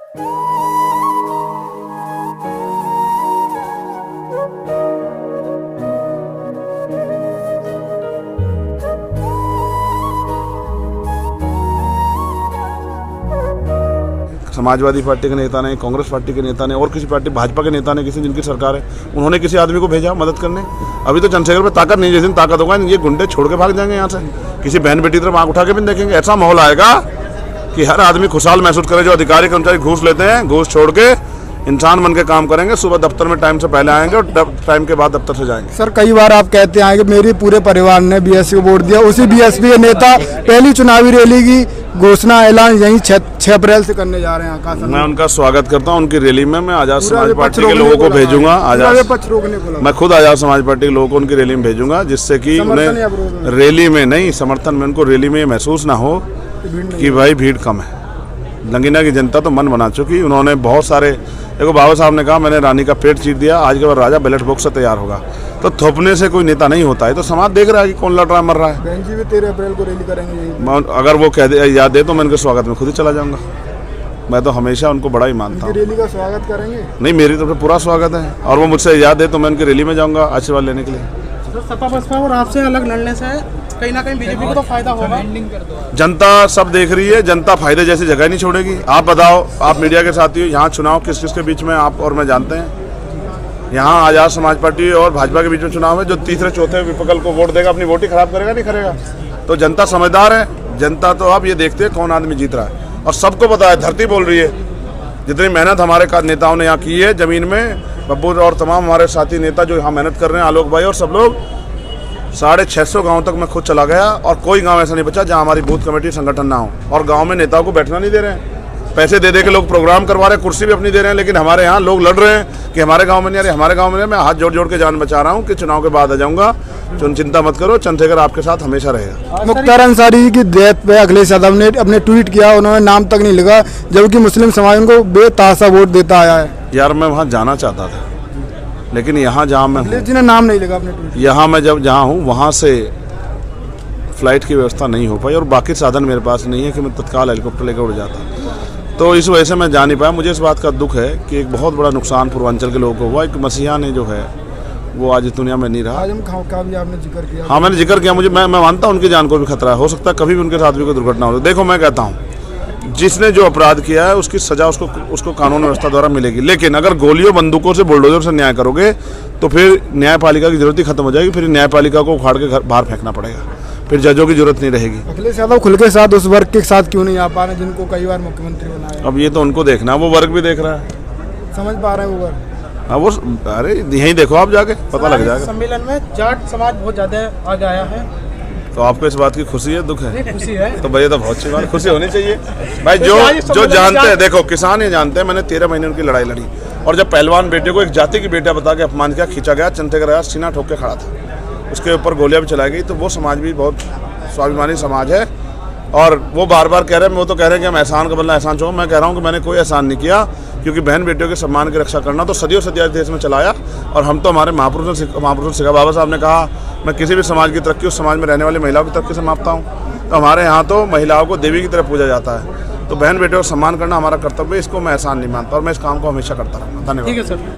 Samajwadi party के नेता ने, कांग्रेस पार्टी के नेता ने और किसी पार्टी भाजपा के नेता ने, किसी जिनकी सरकार है, उन्होंने किसी आदमी को भेजा मदद करने। अभी तो चंद्रशेखर पे ताकत नहीं, जिस दिन ताकत होगा ये गुंडे छोड़ के भाग जाएंगे यहाँ से, किसी बहन बेटी तरफ आंख उठा के भी नहीं देखेंगे। ऐसा माहौल आएगा कि हर आदमी खुशहाल महसूस करे। जो अधिकारी कर्मचारी घूस लेते हैं, घूस छोड़ के इंसान बन के काम करेंगे। सुबह दफ्तर में टाइम से पहले आएंगे और टाइम के बाद दफ्तर से जाएंगे। सर कई बार आप कहते हैं कि मेरे पूरे परिवार ने बीएसपी को वोट दिया, उसी बीएसपी के नेता पहली चुनावी रैली की घोषणा ऐलान यही 6 अप्रैल से करने जा रहे हैं। आकाश, मैं उनका स्वागत करता हूं। उनकी रैली में मैं आजाद समाज पार्टी के लोगों को भेजूंगा। मैं खुद आजाद समाज पार्टी के लोगों को उनकी रैली में भेजूंगा, जिससे कि उन्हें रैली में नहीं, समर्थन में उनको रैली में महसूस ना हो कि भाई भीड़ कम है। लंगीना की जनता तो मन बना चुकी। उन्होंने बहुत सारे, देखो बाबा साहब ने कहा मैंने रानी का पेट चीर दिया, आज के बाद राजा बैलेट बॉक्स से तैयार होगा। तो थोपने से कोई नेता नहीं होता है। तो समाज देख रहा है कि कौन लड़ रहा है, मर रहा है। बहन जी भी 13 अप्रैल को रैली करेंगे। अगर वो कह दे, याद दे, तो मैं उनके स्वागत में खुद ही चला जाऊंगा। मैं तो हमेशा उनको बड़ा ही मानता हूँ। रैली का स्वागत करेंगे? नहीं, मेरी तरफ से पूरा स्वागत है। और वो मुझसे याद दे तो मैं उनकी रैली में जाऊँगा आशीर्वाद लेने के लिए। तो सपा बसपा और आपसे अलग लड़ने से कहीं ना कहीं बीजेपी को तो फायदा होगा। जनता सब देख रही है। जनता फायदे जैसी जगह नहीं छोड़ेगी। आप बताओ, आप मीडिया के साथी हो, यहाँ चुनाव किस किस के बीच में आप और मैं जानते हैं। यहाँ आजाद समाज पार्टी और भाजपा के बीच में चुनाव है। जो तीसरे चौथे विपक्ष को वोट देगा अपनी वोट ही खराब करेगा, नहीं करेगा। तो जनता समझदार है। जनता तो अब ये देखते हैं कौन आदमी जीत रहा है, और सबको पता है, धरती बोल रही है। जितनी मेहनत हमारे नेताओं ने यहाँ की है जमीन में, बब्बू और तमाम हमारे साथी नेता जो यहाँ मेहनत कर रहे हैं, आलोक भाई और सब लोग, 650 गांव तक मैं खुद चला गया और कोई गांव ऐसा नहीं बचा जहां हमारी बूथ कमेटी संगठन ना हो। और गांव में नेताओं को बैठना नहीं दे रहे हैं। पैसे दे के लोग प्रोग्राम करवा रहे हैं, कुर्सी भी अपनी दे रहे हैं। लेकिन हमारे यहाँ लोग लड़ रहे हैं कि हमारे गांव में नहीं आ रहे, हमारे गांव में नहीं। मैं हाथ जोड़ जोड़ के जान बचा रहा हूँ कि चुनाव के बाद आ जाऊँगा। चिंता मत करो, चंद्रशेखर आपके साथ हमेशा रहेगा। मुख्तार अंसारी की डेथ पे अखिलेश यादव ने अपने ट्वीट किया, उन्होंने नाम तक नहीं लिखा, जबकि मुस्लिम समाज उनको बेतहाशा वोट देता आया है। यार मैं वहाँ जाना चाहता था, लेकिन यहाँ जहाँ मैं हूँ, जिन्हें नाम नहीं लिखा अपने ट्वीट, यहाँ मैं जब जहाँ हूँ वहाँ से फ्लाइट की व्यवस्था नहीं हो पाई और बाकी साधन मेरे पास नहीं है कि मैं तत्काल हेलीकॉप्टर लेकर उड़ जाता। तो इस वजह से मैं जा नहीं पाया। मुझे इस बात का दुख है कि एक बहुत बड़ा नुकसान पूर्वांचल के लोगों को हुआ। एक मसीहा ने जो है वो आज दुनिया में नहीं रहा। आजम खां का भी आपने जिक्र किया। हाँ, मैंने जिक्र किया। मैं मानता हूँ उनकी जान को भी खतरा है, हो सकता है कभी भी उनके साथ भी कोई दुर्घटना हो। देखो मैं कहता हूँ, जिसने जो अपराध किया है उसकी सजा उसको कानून व्यवस्था द्वारा मिलेगी। लेकिन अगर गोलियों बंदूकों से बुलडोजर से न्याय करोगे तो फिर न्यायपालिका की जरूरत ही खत्म हो जाएगी। फिर न्यायपालिका को उखाड़ के बाहर फेंकना पड़ेगा, फिर जजों की जरूरत नहीं रहेगी। अखिलेश यादव खुल के साथ उस वर्ग के साथ क्यों नहीं आ पा रहे जिनको कई बार मुख्यमंत्री बनाया? अब ये तो उनको देखना, वो वर्ग भी देख रहा है, समझ पा रहे हैं वो वर्ग। हाँ वो, अरे यहीं देखो आप जाके पता लग जाएगा। सम्मेलन में जाट समाज बहुत ज्यादा आगे आया है। तो आपको इस बात की खुशी है, दुख है? खुशी है। तो भैया तो बहुत अच्छी बात, खुशी होनी चाहिए भाई। जो जानते हैं, देखो किसान ये जानते हैं, मैंने 13 महीने उनकी लड़ाई लड़ी। और जब पहलवान बेटे को एक जाति की बेटा बता के अपमान किया, खींचा गया, चंद्रशेखर सीना ठोक के खड़ा था, उसके ऊपर गोलियां भी चलाई गई। तो वो समाज भी बहुत स्वाभिमानी समाज है। और वो बार बार कह रहे हैं, वो तो कह रहे हैं कि हम एहसान का बदला एहसान चाहो। मैं कह रहा हूँ कि मैंने कोई एहसान नहीं किया, क्योंकि बहन बेटियों के सम्मान की रक्षा करना तो सदियों सदियों देश में चलाया। और हम तो हमारे महापुरुषों ने सिखा। बाबा साहब ने कहा, मैं किसी भी समाज की तरक्की उस समाज में रहने वाली महिलाओं की तरक्की से मापता हूँ। तो हमारे यहाँ तो महिलाओं को देवी की तरह पूजा जाता है। तो बहन बेटियों का सम्मान करना हमारा कर्तव्य है। इसको मैं एहसान नहीं मानता और मैं इस काम को हमेशा करता रहूँगा। धन्यवाद। ठीक है सर।